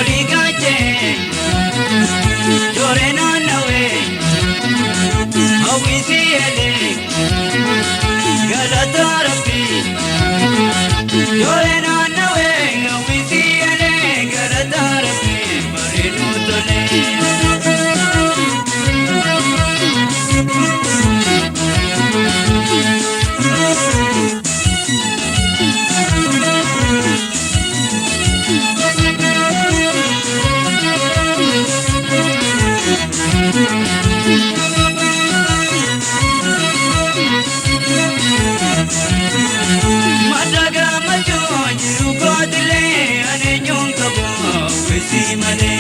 oligache Jorena nawe Awisi ele Galata Rabbi Jorena nawe Awisi ele Galata Rabbi Marinu tole Madaga majo jiru godle ane nyong kabo wesi male